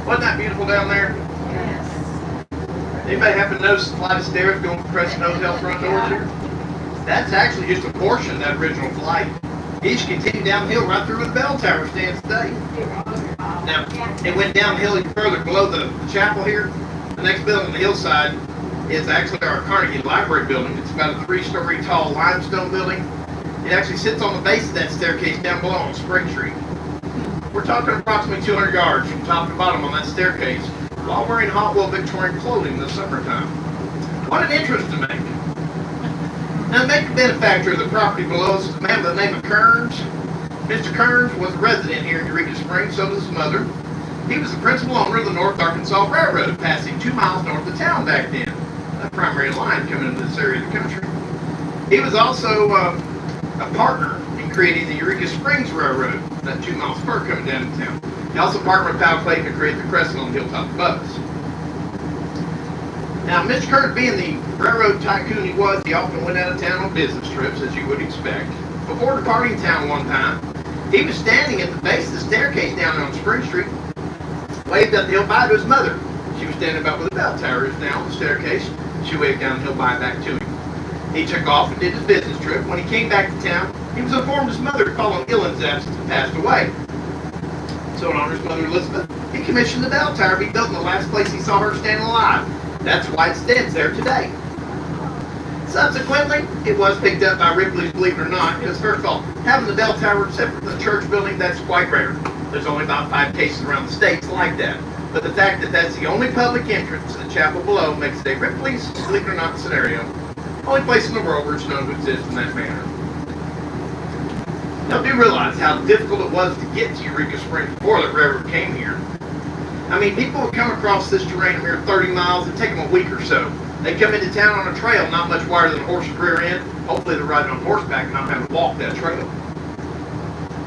Wasn't that beautiful down there? Yes. Anybody happen to notice the flight of stairs going from Crescent Hotel front doors here? That's actually just a portion of that original flight. It just continued downhill right through where the bell tower stands today. Now, it went downhill even further below the chapel here. The next building on the hillside is actually our Carnegie Library building. It's about a 3-story tall limestone building. It actually sits on the base of that staircase down below on Spring Street. We're talking approximately 200 yards from top to bottom on that staircase while wearing hot wool Victorian clothing in the summertime. What an interest to make. Now, the main benefactor of the property below us is a man by the name of Kearns. Mr. Kearns was a resident here in Eureka Springs, so was his mother. He was the principal owner of the North Arkansas Railroad, passing 2 miles north of town back then. A primary line coming into this area of the country. He was also a partner in creating the Eureka Springs Railroad, that 2 mile spur coming down to town. He also partnered with Powell Clayton to create the crescent on the hilltop above us. Now, Mr. Kearns, being the railroad tycoon he was, he often went out of town on business trips, as you would expect. Before departing town one time, he was standing at the base of the staircase down on Spring Street, waved up the hill by to his mother. She was standing about where the bell tower is now on the staircase. She waved down the hill by back to him. He took off and did his business trip. When he came back to town, he was informed his mother had fallen ill in his absence and passed away. So in honor of his mother Elizabeth, he commissioned the bell tower to be built in the last place he saw her standing alive. That's why it stands there today. Subsequently, it was picked up by Ripley's, believe it or not, because first of all, having the bell tower separate from the church building, that's quite rare. There's only about 5 cases around the states like that. But the fact that that's the only public entrance to the chapel below makes it a Ripley's, believe it or not, scenario. Only place in the world where it's known to exist in that manner. Now, do realize how difficult it was to get to Eureka Springs before the railroad came here. I mean, people would come across this terrain a mere 30 miles. It'd take them a week or so. They'd come into town on a trail not much wider than a horse's rear end. Hopefully they're riding on horseback and not having to walk that trail.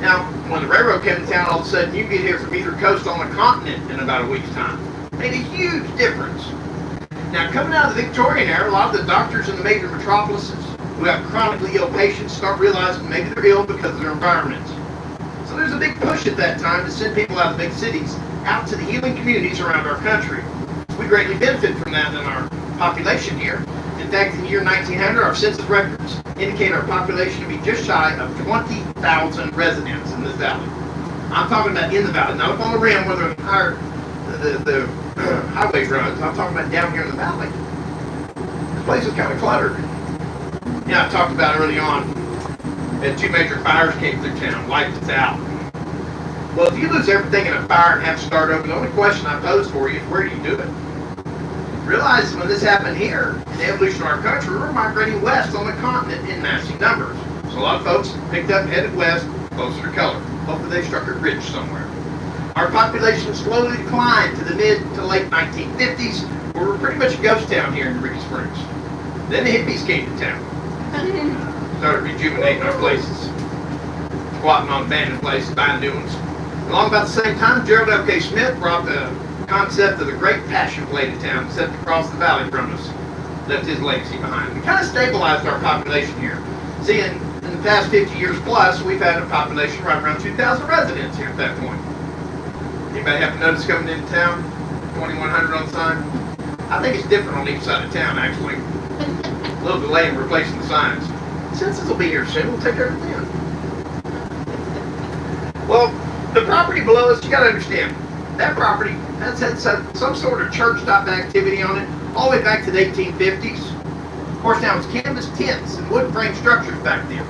Now, when the railroad came to town, all of a sudden you get here from either coast on the continent in about a week's time. Made a huge difference. Now, coming out of the Victorian era, a lot of the doctors in the major metropolises who have chronically ill patients start realizing maybe they're ill because of their environment. So there's a big push at that time to send people out of the big cities out to the healing communities around our country. We greatly benefit from that in our population here. In fact, in the year 1900, our census records indicate our population to be just shy of 20,000 residents in this valley. I'm talking about in the valley, not up on the rim where the highway runs. I'm talking about down here in the valley. This place is kind of cluttered. Yeah, I talked about early on that 2 major fires came through town, wiped us out. Well, if you lose everything in a fire and have to start over, the only question I pose for you is where do you do it? Realize when this happened here, in the evolution of our country, we were migrating west on the continent in massive numbers. So a lot of folks picked up and headed west, closer to color. Hopefully they struck a ridge somewhere. Our population slowly declined to the mid to late 1950s, where we're pretty much a ghost town here in Eureka Springs. Then the hippies came to town. Started rejuvenating our places. Squatting on abandoned places, buying new ones. Along about the same time, Gerald L.K. Smith brought the concept of the Great Passion Play to town, set across the valley from us. Left his legacy behind. We kind of stabilized our population here. See, in the past 50 years plus, we've had a population right around 2,000 residents here at that point. Anybody happen to notice coming into town? 2100 on the sign? I think it's different on each side of town, actually. A little delay in replacing the signs. Census will be here soon. We'll take care of it then. Well, the property below us, you got to understand, that property has had some sort of church-type activity on it all the way back to the 1850s. Of course, now it's canvas tents and wood frame structures back then.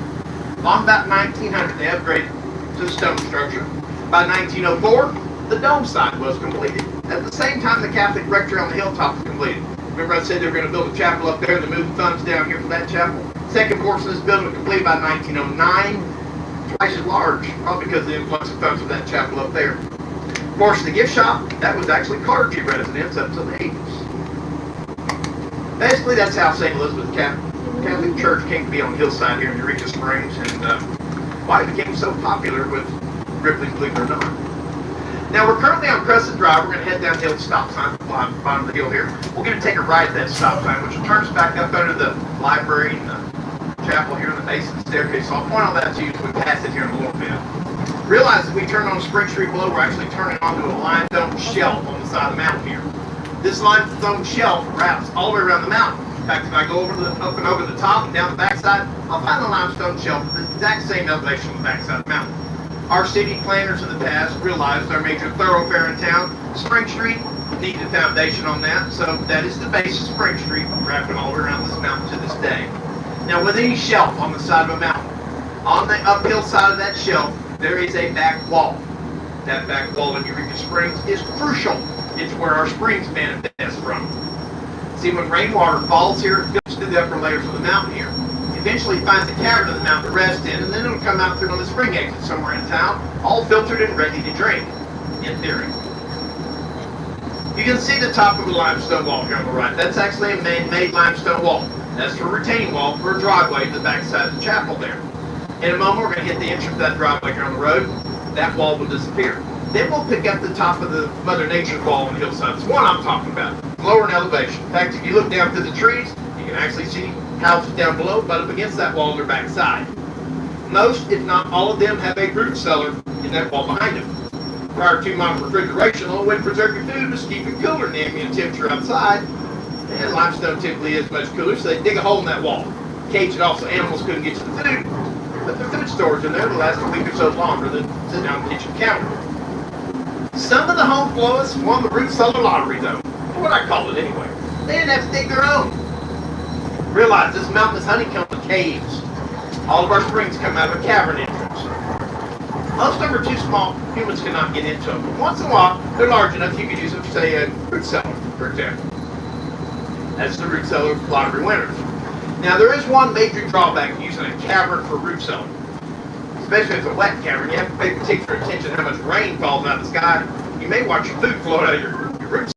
Long about 1900, they upgraded to the stone structure. By 1904, the dome side was completed. At the same time, the Catholic rectory on the hilltop was completed. Remember I said they were going to build a chapel up there and they moved funds down here for that chapel? Second portion of this building was completed by 1909. Twice as large, probably because of the influx of funds of that chapel up there. Portion of the gift shop, that was actually clergy residence up to the 80s. Basically, that's how St. Elizabeth Catholic Church came to be on the hillside here in Eureka Springs, and why it became so popular with Ripley's, believe it or not. Now, we're currently on Crescent Drive. We're going to head downhill to the stop sign at the bottom of the hill here. We're going to take a right at that stop sign, which will turn us back up under the library and the chapel here in the base of the staircase. So I'll point all that to you as we pass it here in a little bit. Realize as we turn on Spring Street below, we're actually turning onto a limestone shelf on the side of the mountain here. This limestone shelf wraps all the way around the mountain. In fact, if I go up and over the top and down the backside, I'll find the limestone shelf at the exact same elevation on the backside of the mountain. Our city planners in the past realized our major thoroughfare in town, Spring Street, needed a foundation on that, so that is the base of Spring Street, wrapping all around this mountain to this day. Now, with any shelf on the side of a mountain, on the uphill side of that shelf, there is a back wall. That back wall in Eureka Springs is crucial. It's where our springs manifest from. See, when rainwater falls here, it filters through the upper layers of the mountain here. Eventually finds a cavern in the mountain to rest in, and then it'll come out through on the spring exit somewhere in town, all filtered and ready to drink, in theory. You can see the top of the limestone wall here on the right. That's actually a man-made limestone wall. That's a retaining wall for a driveway to the backside of the chapel there. In a moment, we're going to hit the entrance of that driveway here on the road. That wall will disappear. Then we'll pick up the top of the Mother Nature's wall on the hillside. It's one I'm talking about. Lower in elevation. In fact, if you look down through the trees, you can actually see houses down below, but up against that wall on their backside. Most, if not all of them, have a root cellar in that wall behind them. Prior to modern refrigeration, the only way to preserve your food was to keep it cooler than the ambient temperature outside. And limestone typically is much cooler, so they dig a hole in that wall. Cage it off so animals couldn't get to the food. But the food storage in there will last a week or so longer than sitting on the kitchen counter. Some of the home florists won the root cellar lottery, though. What I call it anyway. They didn't have to dig their own. Realize this mountain is honeycombed with caves. All of our springs come out of a cavern entrance. Most of them are too small, humans cannot get into them. But once in a while, they're large enough you could use them for, say, a root cellar, for example. That's the root cellar of lottery winners. Now, there is one major drawback to using a cavern for root cellar. Especially if it's a wet cavern, you have to pay particular attention to how much rain falls out of the sky. You may watch your food float out of your root cellar.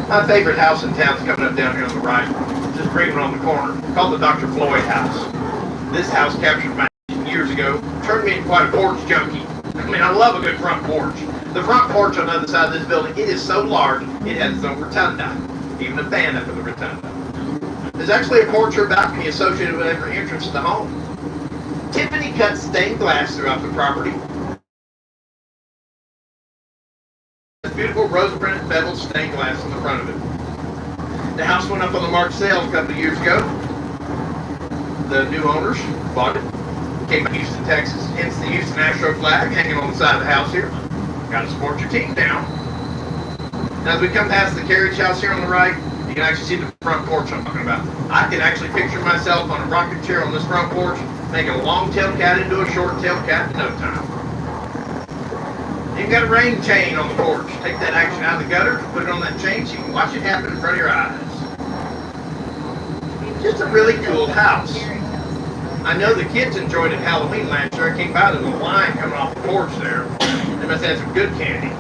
My favorite house in town is coming up down here on the right, just breathing on the corner, called the Dr. Floyd house. This house captured my attention years ago, turned me into quite a porch junkie. I mean, I love a good front porch. The front porch on the other side of this building, it is so large, it has its own rotunda, even a fan up in the rotunda. There's actually a porch or balcony associated with every entrance to the home. Tiffany cut stained glass throughout the property. Beautiful rose-printed beveled stained glass in the front of it. The house went up on the March sale a couple of years ago. The new owners bought it. Came from Houston, Texas. Hence the Houston Astro flag hanging on the side of the house here. Got to support your team now. Now as we come past the carriage house here on the right, you can actually see the front porch I'm talking about. I can actually picture myself on a rocking chair on this front porch, making a long-tailed cat into a short-tailed cat in no time. You've got a rain chain on the porch. Take that action out of the gutter, put it on that chain so you can watch it happen in front of your eyes. Just a really cool house. I know the kids enjoyed it Halloween last year. I came by, there was a line coming off the porch there. They must have had some good candy.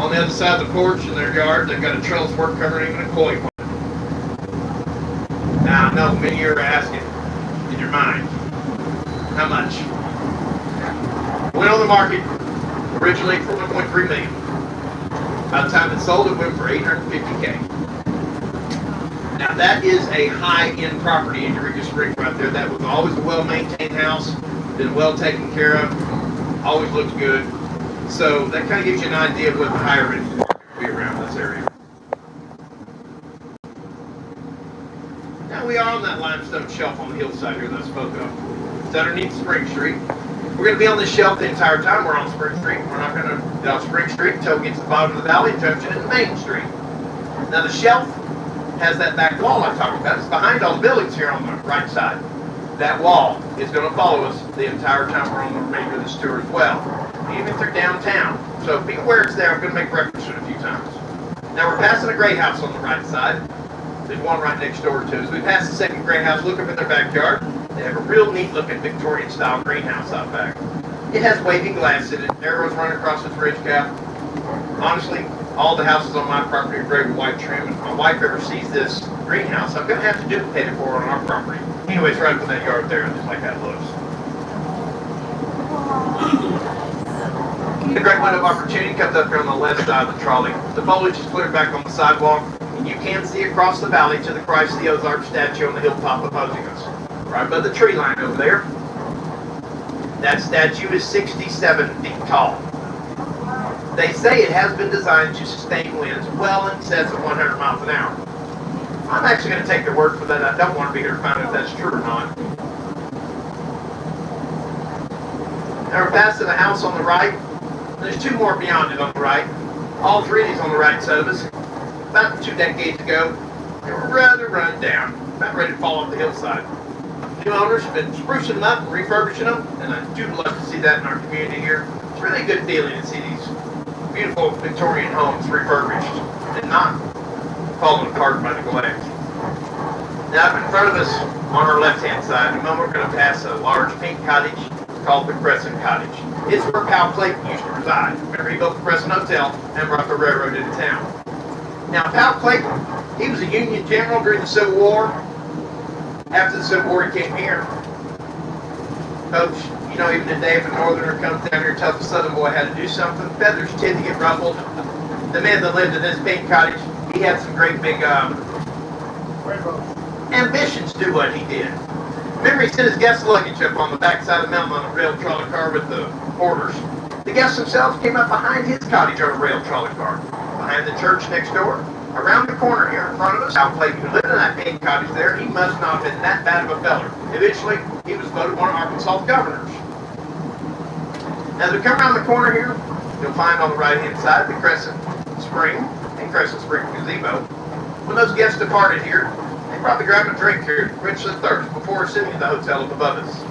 On the other side of the porch in their yard, they've got a trellis work covering even a koi pond. Now, I know many of you are asking, in your mind, how much? Went on the market originally for $1.3 million. By the time it sold, it went for $850K. Now that is a high-end property in Eureka Springs right there. That was always a well-maintained house, been well taken care of, always looked good. So that kind of gives you an idea of what the higher end market will be around this area. Now we are on that limestone shelf on the hillside here that I spoke of. It's underneath Spring Street. We're going to be on this shelf the entire time we're on Spring Street. We're not going to get off Spring Street until we get to the bottom of the valley and junction into Main Street. Now the shelf has that back wall I talked about. It's behind all the buildings here on the right side. That wall is going to follow us the entire time we're on the remainder of this tour as well, even if they're downtown. So be aware it's there. I'm going to make reference to it a few times. Now we're passing a gray house on the right side. There's one right next door to us. We pass the second gray house, look up in their backyard. They have a real neat looking Victorian style greenhouse out back. It has waving glass in it, arrows running across its ridge cap. Honestly, all the houses on my property are gray with white trim. If my wife ever sees this greenhouse, I'm going to have to duplicate it for her on our property. Anyway, it's right up in that yard there, just like that looks. The great window of opportunity comes up here on the left side of the trolley. The foliage is cleared back on the sidewalk. You can see across the valley to the Christ of the Ozarks statue on the hilltop opposing us. Right above the tree line over there. That statue is 67 feet tall. They say it has been designed to sustain winds well in excess of 100 miles an hour. I'm actually going to take their word for that. I don't want to be here to find out if that's true or not. Now we're passing the house on the right. There's two more beyond it on the right. All three of these on the right side of us. About 2 decades ago, they were rather run down, about ready to fall off the hillside. New owners have been sprucing them up and refurbishing them, and I do love to see that in our community here. It's really a good feeling to see these beautiful Victorian homes refurbished and not falling apart by the glass. Now up in front of us, on our left-hand side, in a moment we're going to pass a large pink cottage called the Crescent Cottage. It's where Pal Clayton used to reside. Remember, he built the Crescent Hotel and brought the railroad into town. Now, Pal Clayton, he was a Union general during the Civil War. After the Civil War, he came here. Folks, you know, even today, if a Northerner comes down here and tells a Southern boy how to do something, feathers tend to get ruffled. The man that lived in this pink cottage, he had some great big ambitions to do what he did. Remember, he sent his guest luggage up on the backside of the mountain on a rail trolley car with the porters. The guests themselves came up behind his cottage on a rail trolley car, behind the church next door. Around the corner here in front of us, Al Clayton, who lived in that pink cottage there, he must not have been that bad of a feller. Eventually, he was voted one of Arkansas' governors. As we come around the corner here, you'll find on the right-hand side the Crescent Spring and Crescent Spring Gazebo. When those guests departed here, they probably grabbed a drink here to quench their thirst before sitting in the hotel up above us.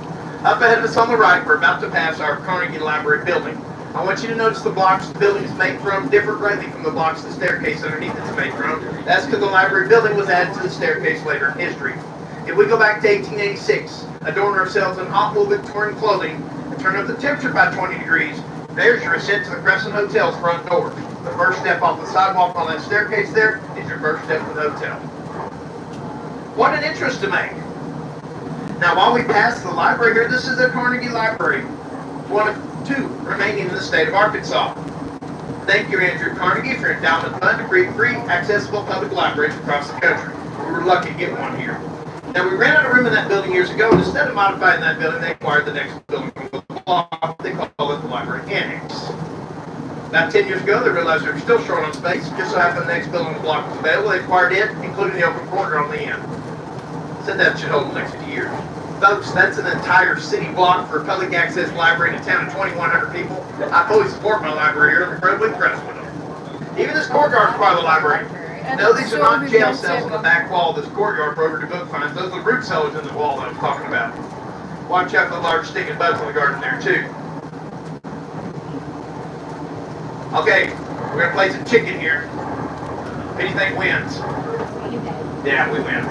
Up ahead of us on the right, we're about to pass our Carnegie Library building. I want you to notice the blocks the building is made from differ greatly from the blocks the staircase underneath it's made from. That's because the library building was added to the staircase later in history. If we go back to 1886, adorn ourselves in hot wool Victorian clothing, and turn up the temperature by 20 degrees, there's your ascent to the Crescent Hotel's front door. The first step off the sidewalk on that staircase there is your first step to the hotel. What an interest to make. Now, while we pass the library here, this is the Carnegie Library, one of 2 remaining in the state of Arkansas. Thank you, Andrew Carnegie, for your endowment fund to create free, accessible public libraries across the country. We were lucky to get one here. Now, we ran out of room in that building years ago, and instead of modifying that building, they acquired the next building from the block. They call it the Library Annex. About 10 years ago, they realized they were still short on space. Just so happened the next building on the block was available. They acquired it, including the open corridor on the end. Said that should hold the next few years. Folks, that's an entire city block for a public access library in a town of 2,100 people. I fully support my library here. I'm incredibly impressed with them. Even this courtyard is part of the library. No, these are not jail cells on the back wall of this courtyard for overdue book finds. Those are the root cellars in the wall that I was talking about. Watch out for the large stinking bugs in the garden there, too. Okay, we're going to play some chicken here. Who do you think wins? Yeah, we win.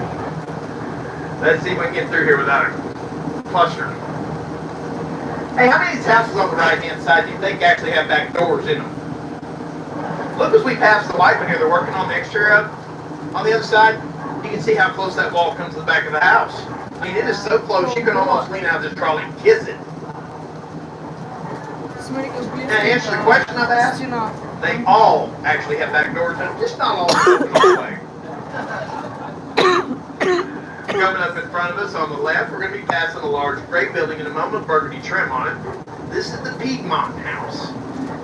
Let's see if we can get through here without a cluster. Hey, how many of these houses on the right-hand side do you think actually have back doors in them? Look as we pass the light one here. They're working on the exterior up. On the other side, you can see how close that wall comes to the back of the house. I mean, it is so close, you can almost lean out of this trolley and kiss it. Now, to answer the question I've asked, they all actually have back doors in them, just not all the way. Coming up in front of us on the left, we're going to be passing a large gray building in a moment with burgundy trim on it. This is the Piedmont House.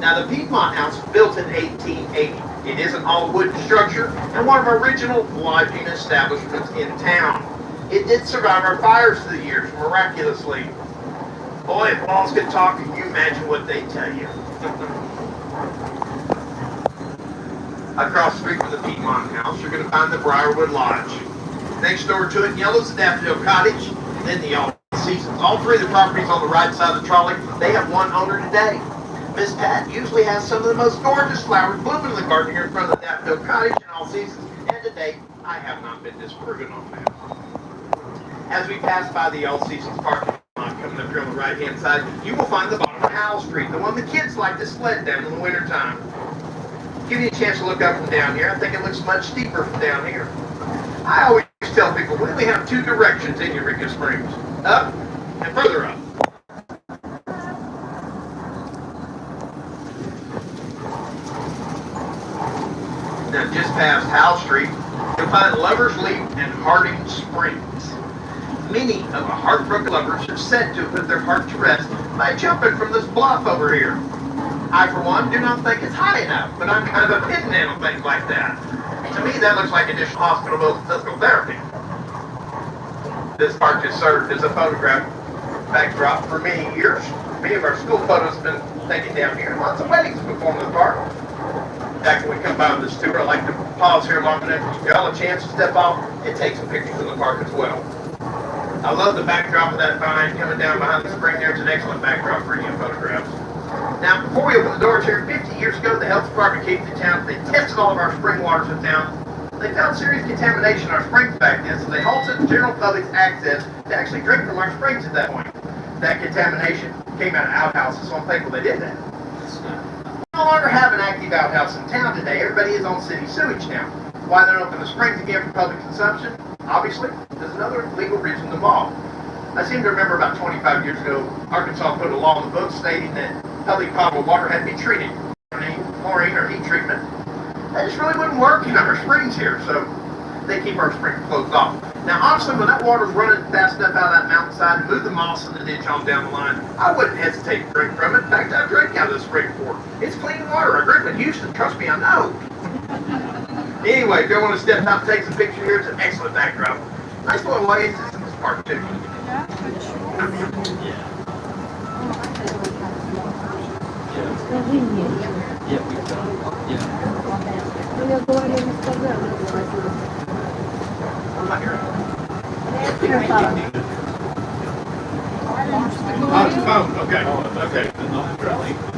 Now, the Piedmont House was built in 1880. It is an all-wooden structure and one of our original lodging establishments in town. It did survive our fires through the years, miraculously. Boy, if walls could talk, can you imagine what they'd tell you? Across the street from the Piedmont House, you're going to find the Briarwood Lodge. Next door to it in yellow is the Daffodil Cottage, and then the All Seasons. All 3 of the properties on the right side of the trolley, they have one owner today. Miss Pat usually has some of the most gorgeous flowers blooming in the garden here in front of the Daffodil Cottage in All Seasons, and to date, I have not been disproven on that. As we pass by the All Seasons parking lot coming up here on the right-hand side, you will find the bottom of Howell Street, the one the kids like to sled down in the wintertime. Give you a chance to look up from down here. I think it looks much steeper from down here. I always tell people, we only have 2 directions in Eureka Springs, up and further up. Now, just past Howell Street, You'll find Lover's Leap and Harding Springs. Many of the heartbroken lovers are said to have put their heart to rest by jumping from this bluff over here. I, for one, do not think it's high enough, but I'm kind of a pin man on things like that. To me, that looks like additional hospital bills and physical therapy. This park has served as a photograph backdrop for many years. Many of our school photos have been taken down here. Lots of weddings performed in the park. In fact, when we come by on this tour, I like to pause here long enough to give y'all a chance to step off and take some pictures in the park as well. I love the backdrop of that vine coming down behind the spring there. It's an excellent backdrop for any photographs. Now, before we opened the doors here, 50 years ago, the health department came to town. They tested all of our spring waters in town. They found serious contamination in our springs back then, so they halted the general public's access to actually drink from our springs at that point. That contamination came out of outhouses, so I'm thankful they did that. We no longer have an active outhouse in town today. Everybody is on city sewage now. Why they don't open the springs again for public consumption? Obviously, there's another legal reason involved. I seem to remember about 25 years ago, Arkansas put a law in the books stating that public potable water had to be treated, chlorine or heat treatment. That just really wouldn't work in our springs here, so they keep our springs closed off. Now, honestly, when that water's running fast enough out of that mountainside and move the moss in the ditch on down the line, I wouldn't hesitate to drink from it. In fact, I've drank out of the spring before. It's clean water. I grew up in Houston. Trust me, I know. Anyway, if you want to step out and take some pictures here, it's an excellent backdrop. Nice little oasis in this park, too. Oh, it's a phone. Okay. Okay.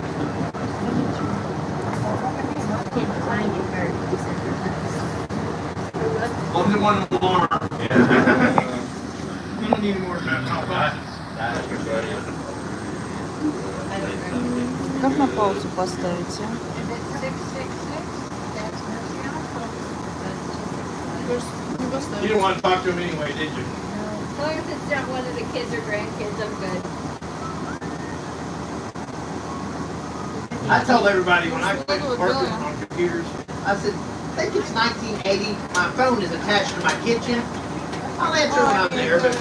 Only one alarm. You don't need more Как на паузу поставите? You didn't want to talk to him anyway, did you? As long as it's not one of the kids or grandkids, I'm good. I told everybody when I quit working on computers, I said, I think it's 1980. My phone is attached to my kitchen. I'll answer when I'm there, but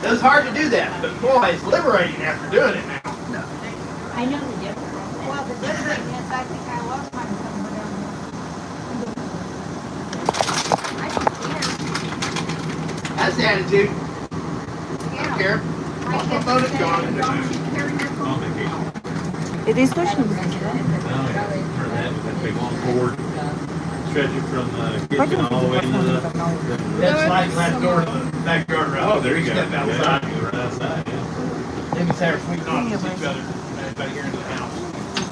it was hard to do that. But boy, it's liberating after doing it now. I know the difference. Well, the difference is I think I lost mine somewhere down there. I don't care. That's the attitude. I don't care. My My kids phone is say, gone. don't you carry your phone? Это источник? Big long cord, stretch it from the kitchen all the way to the. That's like right door to the backyard. Right? Oh, there you go. Step outside. Yeah, right outside, yeah. They can say we're sweet on each other. Everybody here in the house.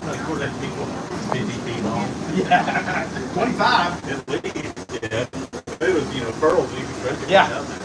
Of course, that's people 50 feet long. Yeah. 25. At least, yeah. If it was, pearls, you could stretch it Yeah. down there.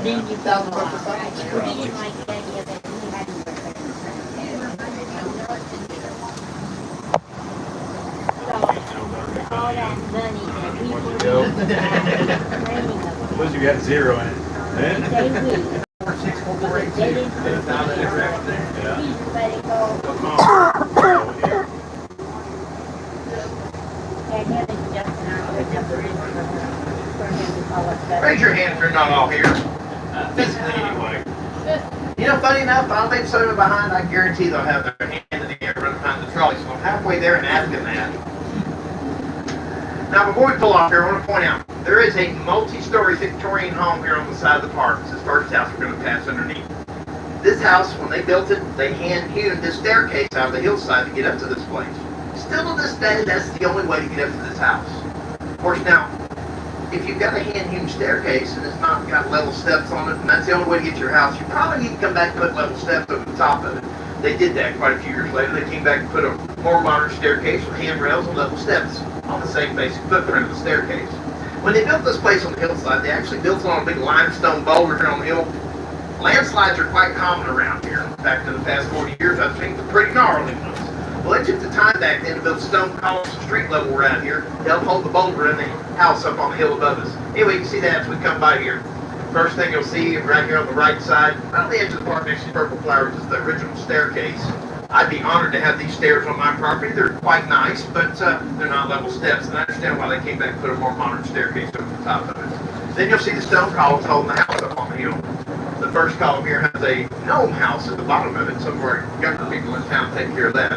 Then you go off. Right. He didn't like the idea that he hadn't So, all that money that we put into training of Suppose you got zero in it. them, they would. 6448. They didn't It's not an interaction there. Yeah. let it go. Come on. Okay, here they just now, they have the reason for him to call us that. Raise your hand if you're not all here. Physically, anyway. You know, funny enough, I'll make someone behind, I guarantee they'll have their hand in the air right behind the trolley. So I'm halfway there and asking that. Now, before we pull off here, I want to point out, there is a multi-story Victorian home here on the side of the park. It's the first house we're going to pass underneath. This house, when they built it, they hand-hewn this staircase out of the hillside to get up to this place. Still to this day, that's the only way to get up to this house. Of course, now, if you've got a hand-hewn staircase and it's not got level steps on it, and that's the only way to get to your house, you probably need to come back and put level steps over the top of it. They did that quite a few years later. They came back and put a more modern staircase with handrails and level steps on the same basic footprint of the staircase. When they built this place on the hillside, they actually built it on a big limestone boulder here on the hill. Landslides are quite common around here. In fact, in the past 40 years, I've seen some pretty gnarly ones. Well, they took the time back then to build stone columns and street level around here to help hold the boulder in the house up on the hill above us. Anyway, you can see that as we come by here. First thing you'll see right here on the right side, right on the edge of the park next to Purple Flowers, is the original staircase. I'd be honored to have these stairs on my property. They're quite nice, but they're not level steps, and I understand why they came back and put a more modern staircase over the top of it. Then you'll see the stone columns holding the house up on the hill. The first column here has a gnome house at the bottom of it. Some of our younger people in town take care of that.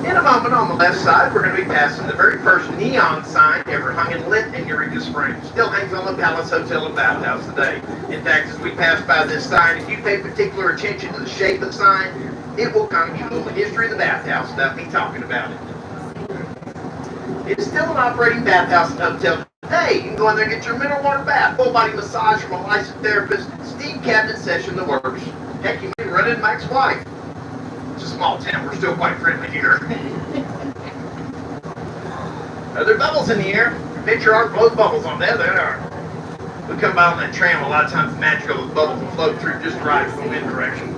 In a moment on the left side, we're going to be passing the very first neon sign ever hung and lit in Eureka Springs. Still hangs on the Palace Hotel and Bathhouse today. In fact, as we pass by this sign, if you pay particular attention to the shape of the sign, it will kind of give you a little history of the bathhouse without me talking about it. It's still an operating bathhouse and hotel today. You can go in there and get your mineral water bath, full body massage from a licensed therapist, steam cabinet session, the works. Heck, you can run into my ex-wife. It's a small town, we're still quite friendly here. Are there bubbles in the air? Picture art blows bubbles on there, there are. We come by on that tram, a lot of times it's magical, those bubbles will float through just right from the wind direction.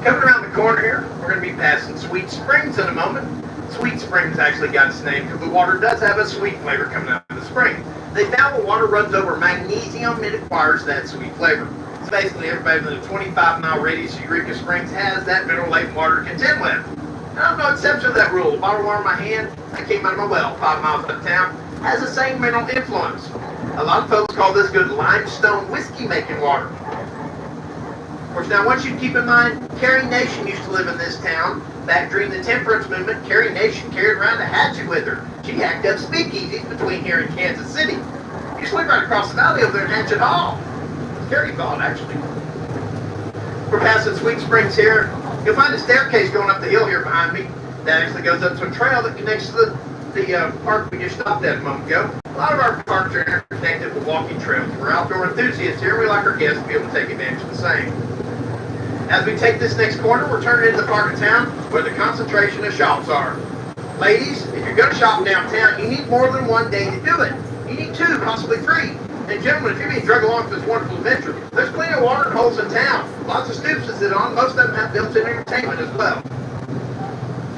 Coming around the corner here, we're going to be passing Sweet Springs in a moment. Sweet Springs actually got its name because the water does have a sweet flavor coming out of the spring. They found the water runs over magnesium and it acquires that sweet flavor. So basically everybody within a 25-mile radius of Eureka Springs has that mineral-laden water to contend with. And I'm no exception to that rule. The bottle of water in my hand, that came out of my well 5 miles uptown, has the same mineral influence. A lot of folks call this good limestone whiskey-making water. Of course, now once you keep in mind, Carrie Nation used to live in this town. Back during the temperance movement, Carrie Nation carried around a hatchet with her. She hacked up speakeasies between here and Kansas City. You just live right across the valley over there in Hatchet Hall. Carrie thought, actually. We're passing Sweet Springs here. You'll find a staircase going up the hill here behind me that actually goes up to a trail that connects to the park we just stopped at a moment ago. A lot of our parks are interconnected with walking trails. We're outdoor enthusiasts here. We like our guests to be able to take advantage of the same. As we take this next corner, we're turning into the part of town where the concentration of shops are. Ladies, if you're going to shop downtown, you need more than one day to do it. You need 2, possibly 3. And gentlemen, if you're being dragged along for this wonderful adventure, there's plenty of watering holes in town. Lots of stoops to sit on. Most of them have built-in entertainment as well.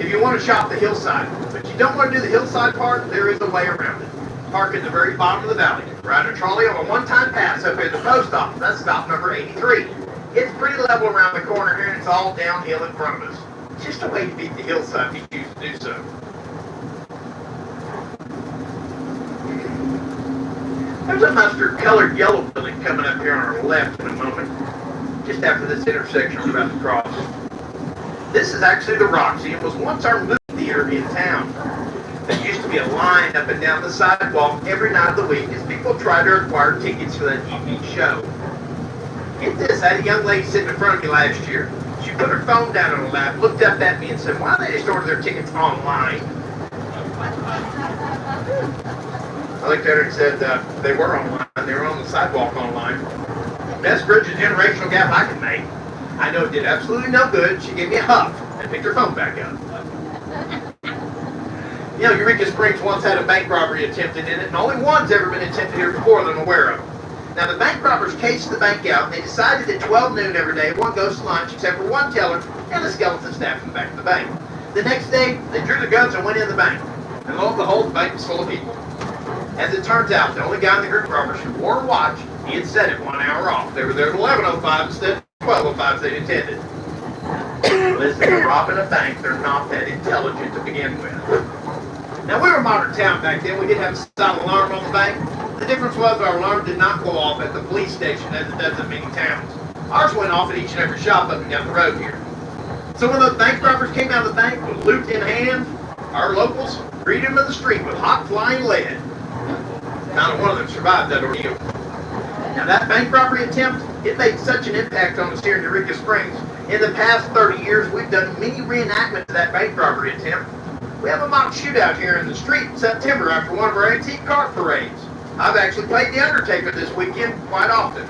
If you want to shop the hillside, but you don't want to do the hillside part, there is a way around it. Park at the very bottom of the valley. Ride a trolley on a one-time pass up at the post office. That's stop number 83. It's pretty level around the corner here, and it's all downhill in front of us. It's just a way to beat the hillside if you choose to do so. There's a mustard-colored yellow building coming up here on our left in a moment, just after this intersection we're about to cross. This is actually the Roxy. It was once our movie theater in town. There used to be a line up and down the sidewalk every night of the week as people tried to acquire tickets for that evening show. Get this, I had a young lady sitting in front of me last year. She put her phone down on her lap, looked up at me and said, why don't they just order their tickets online? I looked at her and said, they were online. They were on the sidewalk online. Best bridge of generational gap I could make. I know it did absolutely no good. She gave me a huff and picked her phone back up. You know, Eureka Springs once had a bank robbery attempted in it, and only one's ever been attempted here before that I'm aware of. Now, the bank robbers cased the bank out, and they decided at 12 noon every day, everyone goes to lunch except for one teller and the skeleton staff in the back of the bank. The next day, they drew the guns and went in the bank. And lo and behold, the bank was full of people. As it turns out, the only guy in the group robbers who wore a watch, he had set it 1 hour off. They were there at 11:05 instead of 1205s they'd attended. Listen, they're robbing a bank. They're not that intelligent to begin with. Now, we were a modern town back then. We did have a silent alarm on the bank. The difference was our alarm did not go off at the police station as it does in many towns. Ours went off at each and every shop up and down the road here. So when those bank robbers came out of the bank with loot in hand, our locals greeted them in the street with hot flying lead. Not one of them survived that ordeal. Now that bank robbery attempt, it made such an impact on us here in Eureka Springs. In the past 30 years, we've done many reenactments of that bank robbery attempt. We have a mock shootout here in the street in September after one of our antique car parades. I've actually played The Undertaker this weekend quite often.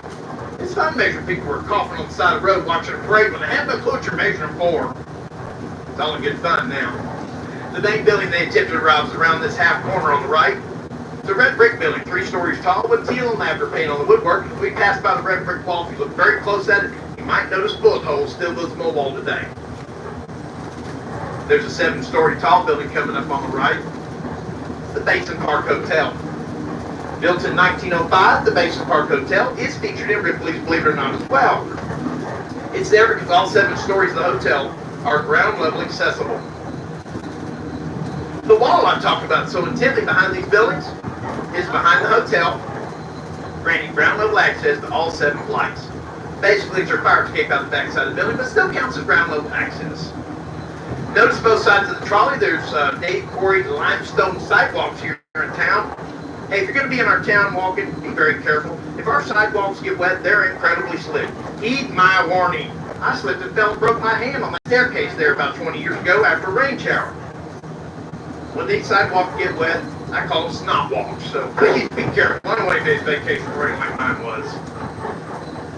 It's fun measuring people who are coughing on the side of the road watching a parade when they have no clue what you're measuring for. It's all in good fun now. The main building they attempted to rob is around this half corner on the right. It's a red brick building, 3 stories tall, with teal and lavender paint on the woodwork. If we pass by the red brick wall, if you look very close at it, you might notice bullet holes still visible on the wall today. There's a 7-story tall building coming up on the right. The Basin Park Hotel. Built in 1905, the Basin Park Hotel is featured in Ripley's Believe It or Not as well. It's there because all 7 stories of the hotel are ground level accessible. The wall I'm talking about so intently behind these buildings is behind the hotel, granting ground level access to all 7 flights. Basically, it's your fire escape out the back side of the building, but still counts as ground level access. Notice both sides of the trolley, there's native quarried limestone sidewalks here in town. Hey, if you're going to be in our town walking, be very careful. If our sidewalks get wet, they're incredibly slick. Heed my warning. I slipped and fell and broke my hand on the staircase there about 20 years ago after a rain shower. When these sidewalks get wet, I call them snot walks, so please be careful. One away day's vacation morning like mine was.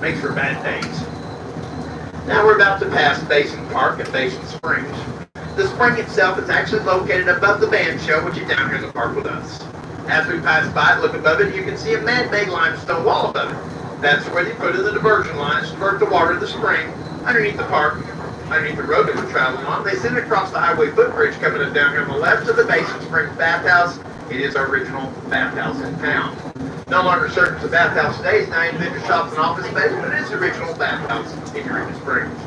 Makes for bad days. Now we're about to pass Basin Park at Basin Springs. The spring itself is actually located above the band show, which is down here in the park with us. As we pass by and look above it, you can see a man-made limestone wall above it. That's where they put in the diversion lines to divert the water to the spring underneath the park, underneath the road that we're traveling on. They send it across the highway footbridge coming up down here on the left to the Basin Springs bathhouse. It is our original bathhouse in town. No longer serves as a bathhouse today. It's now individual shops and office space, but it is the original bathhouse in Eureka Springs.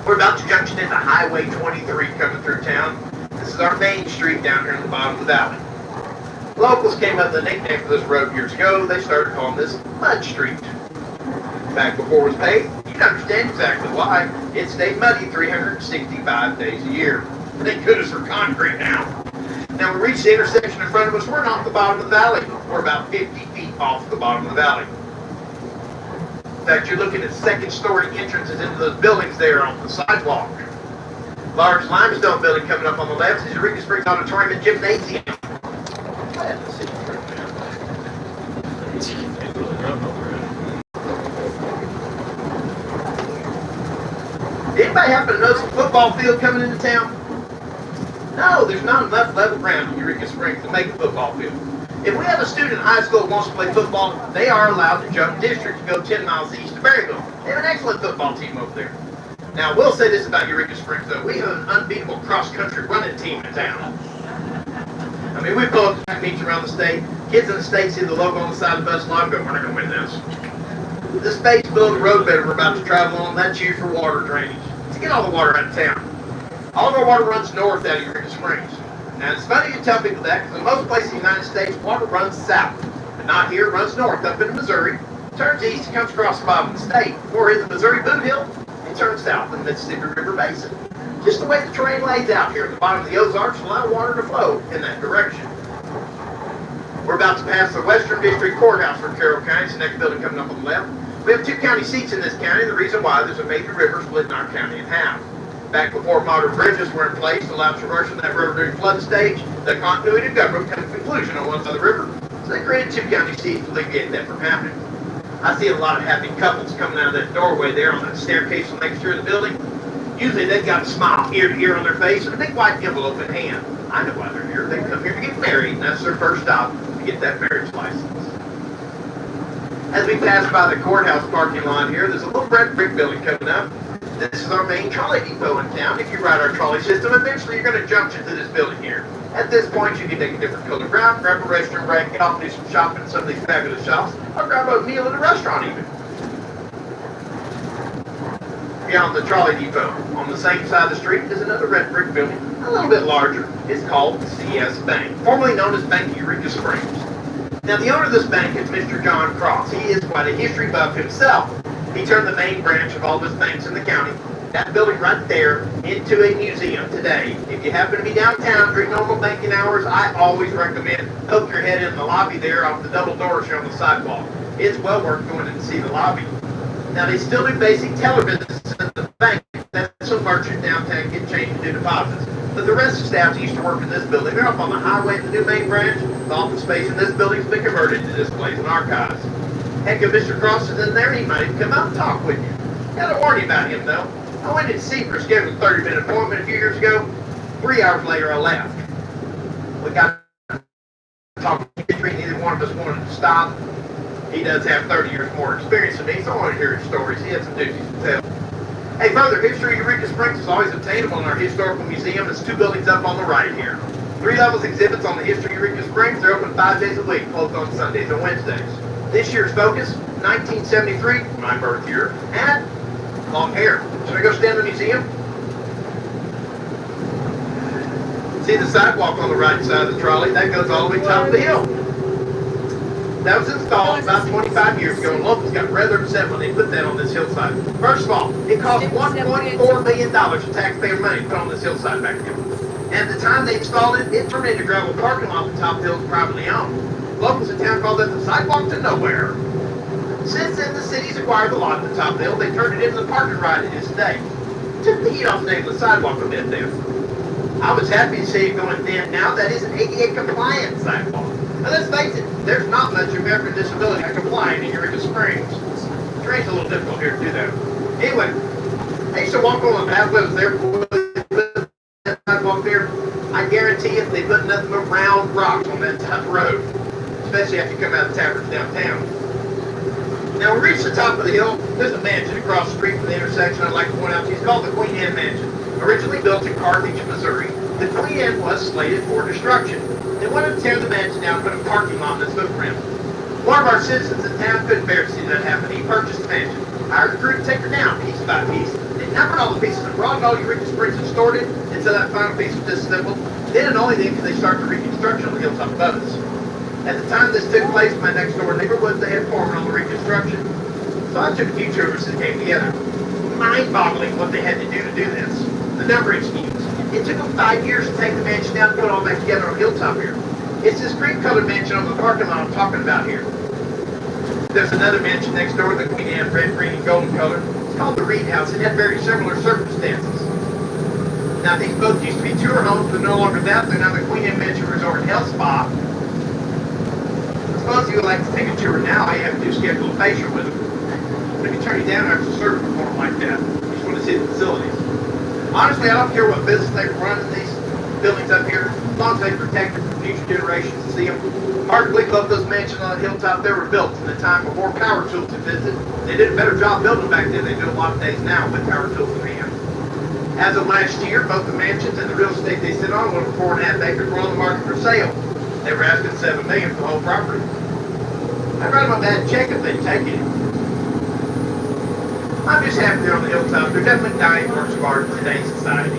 We're about to junction into Highway 23 coming through town. This is our main street down here in the bottom of the valley. Locals came up with the nickname for this road years ago. They started calling this Mud Street. Back before it was paved, you'd understand exactly why. It stayed muddy 365 days a year. Thank goodness for concrete now. Now we reach the intersection in front of us. We're not at the bottom of the valley. We're about 50 feet off the bottom of the valley. In fact, you're looking at 2nd-story entrances into those buildings there on the sidewalk. Large limestone building coming up on the left is Eureka Springs Auditorium and Gymnasium. Anybody happen to notice a football field coming into town? No, there's not enough level ground in Eureka Springs to make a football field. If we have a student in high school who wants to play football, they are allowed to jump district to go 10 miles east of Berryville. They have an excellent football team over there. Now, we'll say this about Eureka Springs, though. We have an unbeatable cross-country running team in town. I mean, we pull up track meets around the state. Kids in the state see the logo on the side of the bus and go, we're not going to win this. The space below the roadbed we're about to travel on, that's used for water drainage. To get all the water out of town. All of our water runs north out of Eureka Springs. Now, it's funny to tell people that, because in most places in the United States, water runs south. But not here, it runs north up into Missouri, turns east, and comes across the bottom of the state. Before it hits the Missouri boot hill, it turns south in the Mississippi River Basin. Just the way the terrain lays out here at the bottom of the Ozarks will allow water to flow in that direction. We're about to pass the Western District Courthouse for Carroll County. It's the next building coming up on the left. We have 2 county seats in this county. The reason why, there's a major river splitting our county in half. Back before modern bridges were in place to allow traverse of that river during flood stage, the continuity of government came to conclusion on one side of the river, so they created 2 county seats to alleviate that from happening. I see a lot of happy couples coming out of that doorway there on that staircase on the next tier of the building. Usually they've got a smile ear to ear on their face and a big white envelope in hand. I know why they're here. They come here to get married, and that's their first stop to get that marriage license. As we pass by the courthouse parking lot here, there's a little red brick building coming up. This is our main trolley depot in town. If you ride our trolley system, eventually you're going to jump into this building here. At this point, you can take a different color route, grab a restroom break, get off and do some shopping in some of these fabulous shops, or grab a meal at a restaurant even. Beyond the trolley depot, on the same side of the street, is another red brick building, a little bit larger. It's called CS Bank, formerly known as Bank Eureka Springs. Now, the owner of this bank is Mr. John Cross. He is quite a history buff himself. He turned the main branch of all of his banks in the county, that building right there, into a museum today. If you happen to be downtown during normal banking hours, I always recommend poke your head in the lobby there off the double doors here on the sidewalk. It's well worth going in to see the lobby. Now, they still do basic teller business at the bank. That's some merchant downtown get change and do deposits. But the rest of the staff used to work in this building. They're up on the highway to the new main branch. The office space in this building has been converted to displays and archives. Heck, if Mr. Cross is in there, he might even come out and talk with you. Gotta warn you about him, though. I went in to see for a scheduled 30-minute appointment a few years ago. 3 hours later, I left. We got talking history, neither one of us wanted to stop. He does have 30 years more experience than me, so I want to hear his stories. He had some doozies to tell. Hey, further history of Eureka Springs is always obtainable in our historical museum. It's 2 buildings up on the right here. 3 levels exhibits on the history of Eureka Springs. They're open 5 days a week, closed on Sundays and Wednesdays. This year's focus, 1973, my birth year, and long hair. Should I go stand in the museum? See the sidewalk on the right side of the trolley? That goes all the way top of the hill. That was installed about 25 years ago, and locals got rather upset when they put that on this hillside. First of all, it cost $1.4 million of taxpayer money to put on this hillside back here. And at the time they installed it, it turned into a gravel parking lot. The top hill is privately owned. Locals in town called it the sidewalk to nowhere. Since then, the city's acquired the lot at the top hill. They turned it into the parking lot it is today. Took the heat off the name of the sidewalk a bit there. I was happy to see it going thin. Now that is an ADA compliant sidewalk. Now let's face it, there's not much American disability compliant in Eureka Springs. Terrain's a little difficult here to do that. Anyway, I used to walk on the pathway that was there before they put that sidewalk there. I guarantee if they put nothing but round rocks on that top road, especially after you come out of the taverns downtown. Now we reached the top of the hill. There's a mansion across the street from the intersection I'd like to point out to you. It's called the Queen Anne Mansion. Originally built in Carthage, Missouri, the Queen Anne was slated for destruction. They wanted to tear the mansion down and put a parking lot in its footprint. One of our citizens in town couldn't bear to see that happen. He purchased the mansion, hired a crew to take her down piece by piece. They numbered all the pieces and brought it all to Eureka Springs and stored it until that final piece was disassembled. Then and only then could they start the reconstruction on the hilltop above us. At the time this took place, my next door neighbor was the head foreman on the reconstruction. So I took a few tours and came together. Mind-boggling what they had to do this. The numbering schemes. It took them 5 years to take the mansion down and put it all back together on a hilltop here. It's this cream-colored mansion on the parking lot I'm talking about here. There's another mansion next door, the Queen Anne, red, green, and golden color. It's called the Reed House. It had very similar circumstances. Now, these both used to be tour homes, but no longer that. They're now the Queen Anne Mansion Resort and Health Spa. I suppose you would like to take a tour now. I have to schedule a facial with them. Let me turn you down after a service perform like that. You just want to see the facilities. Honestly, I don't care what business they run in these buildings up here, as long as they protect it for future generations to see them. Hard to believe both those mansions on the hilltop there were built in the time before power tools existed. They did a better job building back then. They do a lot of days now with power tools in hand. As of last year, both the mansions and the real estate they sit on, over 4.5 acres, were on the market for sale. They were asking $7 million for the whole property. I'd write them a bad check if they'd take it. I'm just happy they're on the hilltop. They're definitely dying works of art in today's society.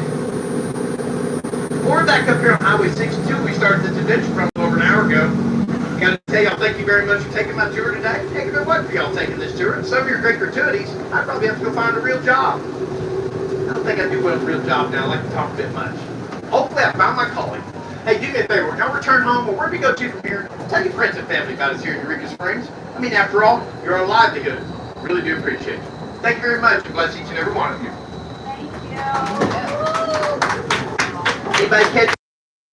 We're back up here on Highway 62. We started this adventure from over an hour ago. Got to tell y'all, thank you very much for taking my tour today. Take a good luck for y'all taking this tour. And some of your great gratuities, I'd probably have to go find a real job. I don't think I do well at a real job now. I like to talk a bit much. Hopefully I found my calling. Hey, do me a favor. When y'all return home, or where do you go to from here? Tell your friends and family about us here in Eureka Springs. I mean, after all, you're our livelihood. Really do appreciate you. Thank you very much, and bless each and every one of you. Thank you. Anybody catch